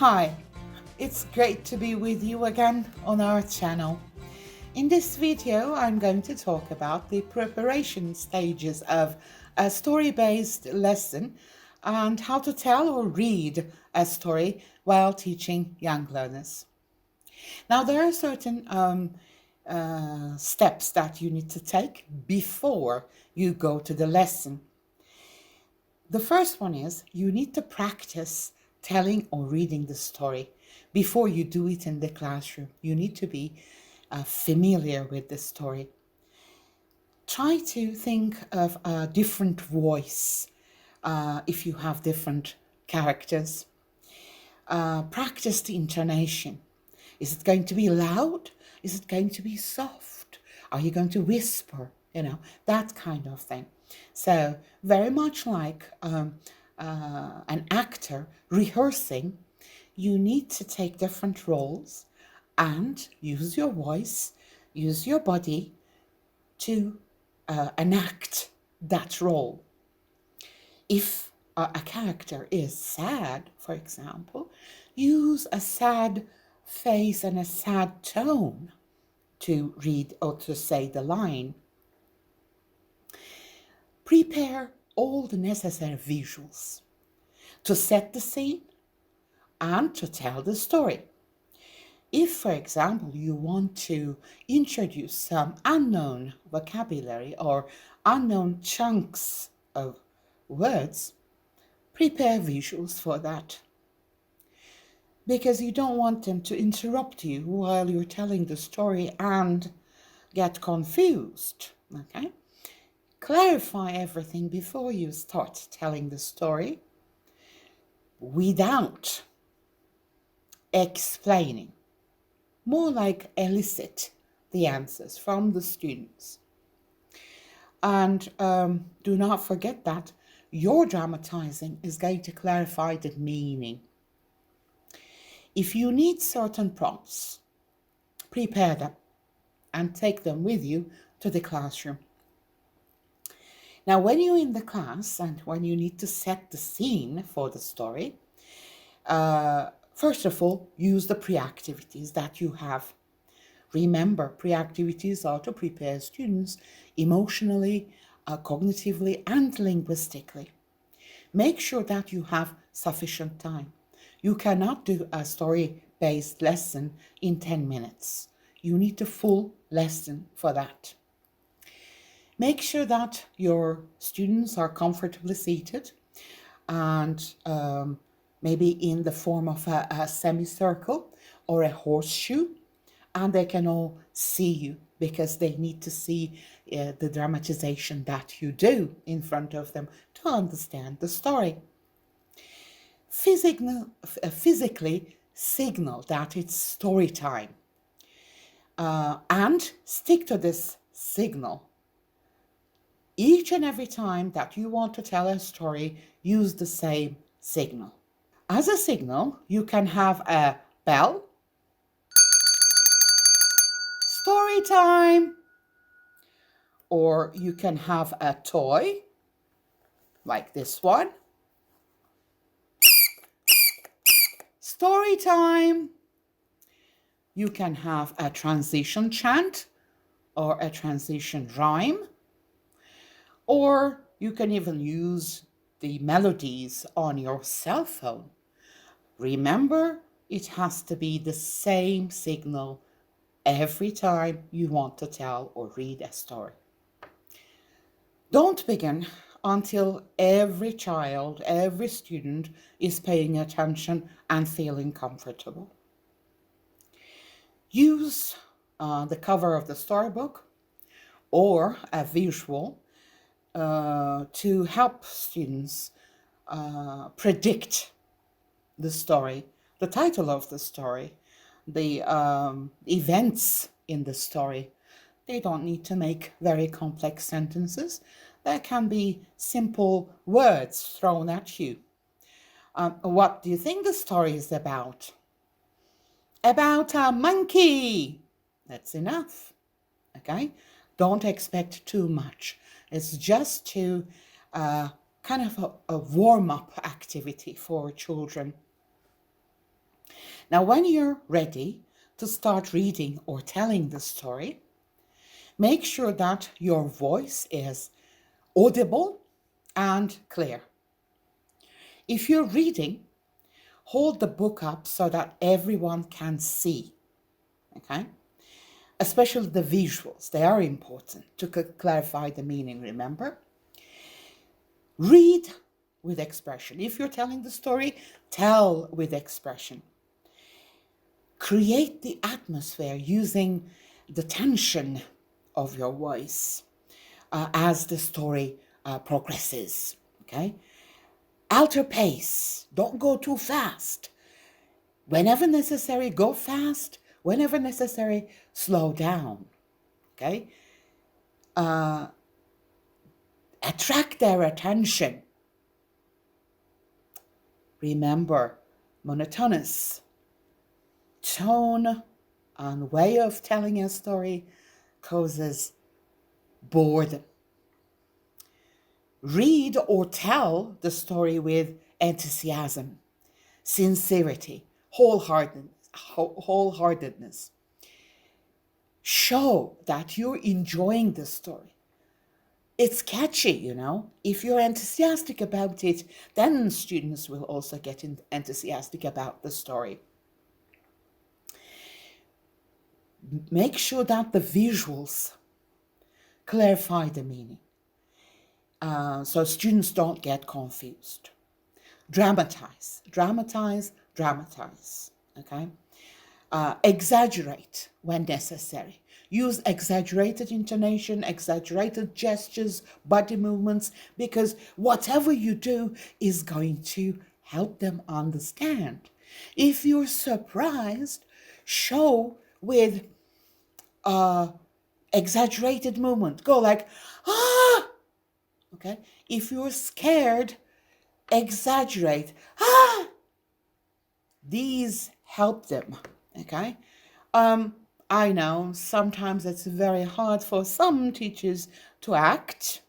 Hi, it's great to be with you again on our channel. In this video, I'm going to talk about the preparation stages of a story-based lesson and how to tell or read a story while teaching young learners. Now, there are certain steps that you need to take before you go to the lesson. The first one is you need to practice telling or reading the story before you do it in the classroom. You need to be familiar with the story. Try to think of a different voice if you have different characters. Practice the intonation. Is it going to be loud? Is it going to be soft? Are you going to whisper? That kind of thing. So very much like an actor rehearsing, you need to take different roles and use your voice, use your body to enact that role. If a character is sad, for example, use a sad face and a sad tone to read or to say the line. Prepare all the necessary visuals to set the scene and to tell the story. If, for example, you want to introduce some unknown vocabulary or unknown chunks of words, prepare visuals for that. Because you don't want them to interrupt you while you're telling the story and get confused, okay? Clarify everything before you start telling the story without explaining. More like elicit the answers from the students. And do not forget that your dramatizing is going to clarify the meaning. If you need certain prompts, prepare them and take them with you to the classroom. Now, when you're in the class and when you need to set the scene for the story, first of all, use the pre-activities that you have. Remember, pre-activities are to prepare students emotionally, cognitively, and linguistically. Make sure that you have sufficient time. You cannot do a story-based lesson in 10 minutes. You need a full lesson for that. Make sure that your students are comfortably seated and maybe in the form of a semicircle or a horseshoe, and they can all see you because they need to see the dramatization that you do in front of them to understand the story. Physically signal that it's story time and stick to this signal. Each and every time that you want to tell a story, use the same signal. As a signal, you can have a bell, story time, or you can have a toy, like this one, story time. You can have a transition chant or a transition rhyme, or you can even use the melodies on your cell phone. Remember, it has to be the same signal every time you want to tell or read a story. Don't begin until every child, every student is paying attention and feeling comfortable. Use the cover of the storybook or a visual to help students predict the story, the title of the story, the events in the story. They don't need to make very complex sentences. There can be simple words thrown at you. What do you think the story is about? About a monkey. That's enough, okay? Don't expect too much. It's just to kind of a warm-up activity for children. Now, when you're ready to start reading or telling the story, make sure that your voice is audible and clear. If you're reading, hold the book up so that everyone can see, okay? Especially the visuals, they are important to clarify the meaning, remember? Read with expression. If you're telling the story, tell with expression. Create the atmosphere using the tension of your voice as the story progresses, okay? Alter pace, don't go too fast. Whenever necessary, go fast. Whenever necessary, slow down, okay? Attract their attention. Remember, monotonous tone and way of telling a story causes boredom. Read or tell the story with enthusiasm, sincerity, wholeheartedness. Show that you're enjoying the story. It's catchy, you know. If you're enthusiastic about it, then students will also get enthusiastic about the story. Make sure that the visuals clarify the meaning, so students don't get confused. Dramatize, okay? Exaggerate when necessary. Use exaggerated intonation, exaggerated gestures, body movements, because whatever you do is going to help them understand. If you're surprised, show with exaggerated movement. Go like, ah! Okay? If you're scared, exaggerate. Ah! These help them, okay? I know sometimes it's very hard for some teachers to act,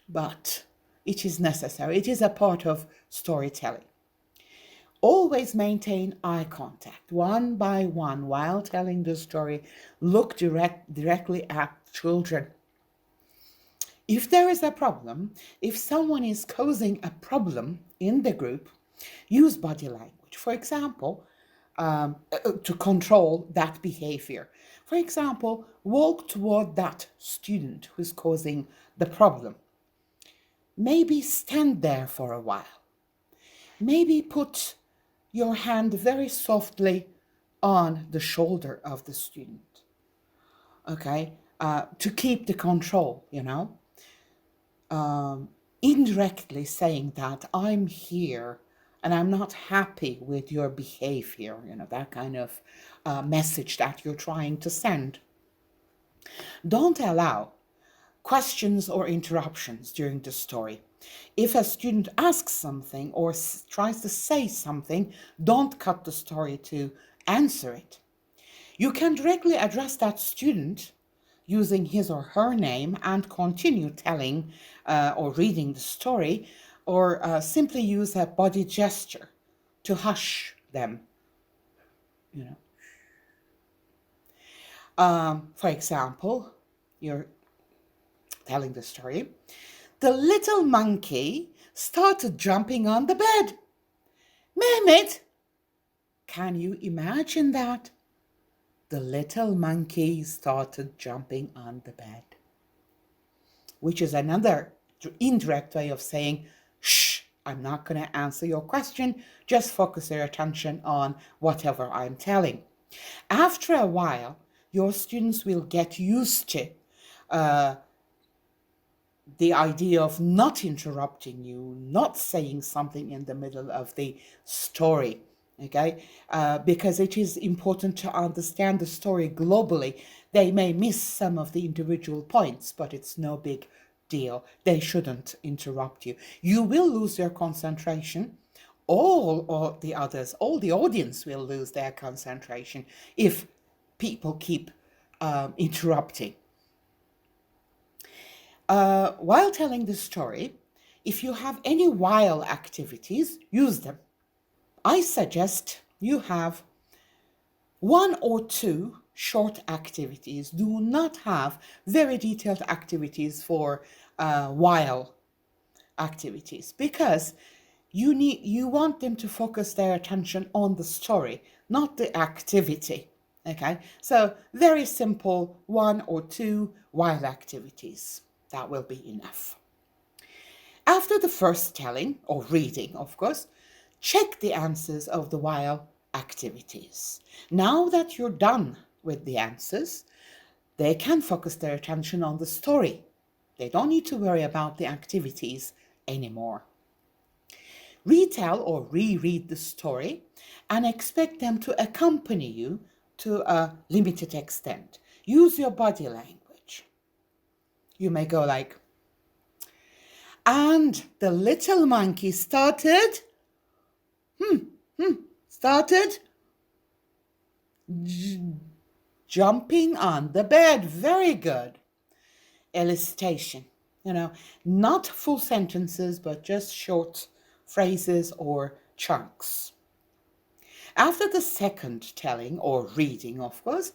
but it is necessary. It is a part of storytelling. Always maintain eye contact, one by one, while telling the story. Look directly at children. If there is a problem, if someone is causing a problem in the group, use body language. For example, to control that behavior. For example, walk toward that student who's causing the problem. Maybe stand there for a while. Maybe put your hand very softly on the shoulder of the student, okay, to keep the control, you know. Indirectly saying that I'm here and I'm not happy with your behavior, you know, that kind of message that you're trying to send. Don't allow questions or interruptions during the story. If a student asks something or tries to say something, don't cut the story to answer it. You can directly address that student using his or her name and continue telling or reading the story, or simply use a body gesture to hush them, you know. For example, you're telling the story. The little monkey started jumping on the bed. Mehmet, can you imagine that? The little monkey started jumping on the bed, which is another indirect way of saying, shh, I'm not going to answer your question. Just focus your attention on whatever I'm telling. After a while, your students will get used to the idea of not interrupting you, not saying something in the middle of the story, okay? Because it is important to understand the story globally. They may miss some of the individual points, but it's no big deal. They shouldn't interrupt you. You will lose your concentration. All the others, all the audience will lose their concentration if people keep interrupting. While telling the story, if you have any while activities, use them. I suggest you have one or two short activities. Do not have very detailed activities for while activities, because you want them to focus their attention on the story, not the activity. Okay, so very simple one or two while activities. That will be enough. After the first telling or reading, of course, check the answers of the while activities. Now that you're done with the answers, they can focus their attention on the story. They don't need to worry about the activities anymore. Retell or reread the story and expect them to accompany you to a limited extent. Use your body language. You may go like, and the little monkey started jumping on the bed. Very good. Elicitation. Not full sentences, but just short phrases or chunks. After the second telling or reading, of course,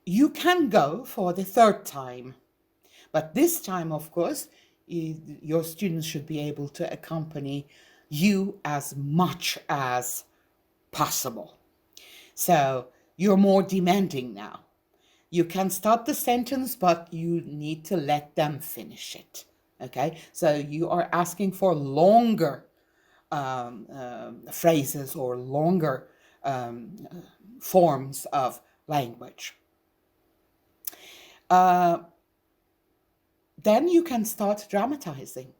you can go for the third time. But this time, of course, your students should be able to accompany you as much as possible. So you're more demanding now. You can start the sentence, but you need to let them finish it. Okay, so you are asking for longer phrases or longer forms of language. Then you can start dramatizing.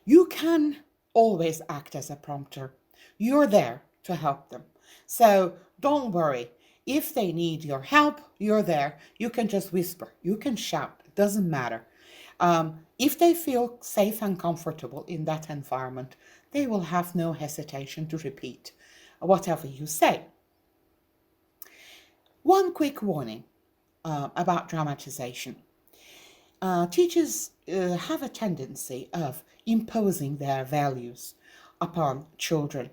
You can always act as a prompter. You're there to help them. So don't worry. If they need your help, you're there. You can just whisper. You can shout. It doesn't matter. If they feel safe and comfortable in that environment, they will have no hesitation to repeat whatever you say. One quick warning about dramatization. Teachers have a tendency of imposing their values upon children.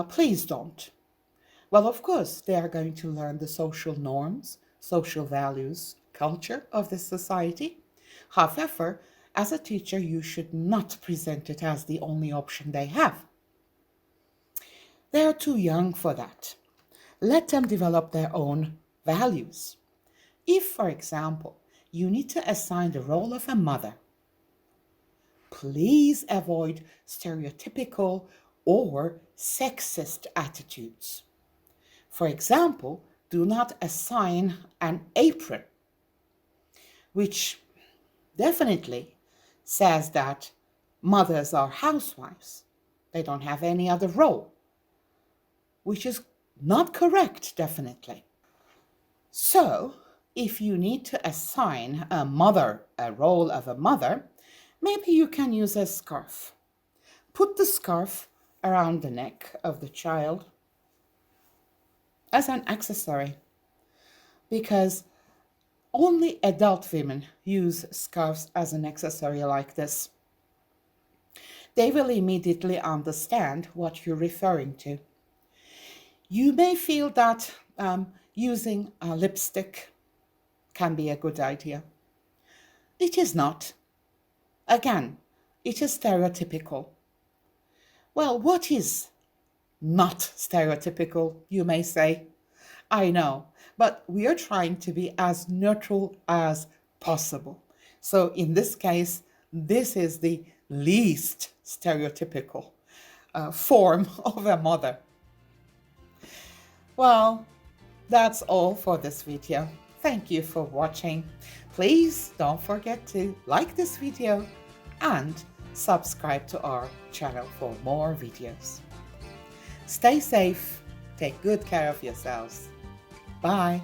Please don't. Well, of course, they are going to learn the social norms, social values, culture of this society. However, as a teacher, you should not present it as the only option they have. They are too young for that. Let them develop their own values. If, for example, you need to assign the role of a mother, please avoid stereotypical or sexist attitudes. For example, do not assign an apron, which definitely says that mothers are housewives. They don't have any other role, which is not correct, definitely. So, if you need to assign a role of a mother, maybe you can use a scarf. Put the scarf around the neck of the child as an accessory, because only adult women use scarves as an accessory like this. They will immediately understand what you're referring to. You may feel that using a lipstick can be a good idea. It is not. Again, it is stereotypical. Well, what is not stereotypical, you may say? I know, but we are trying to be as neutral as possible. So in this case, this is the least stereotypical form of a mother. Well, that's all for this video. Thank you for watching. Please don't forget to like this video and subscribe to our channel for more videos. Stay safe, take good care of yourselves. Bye.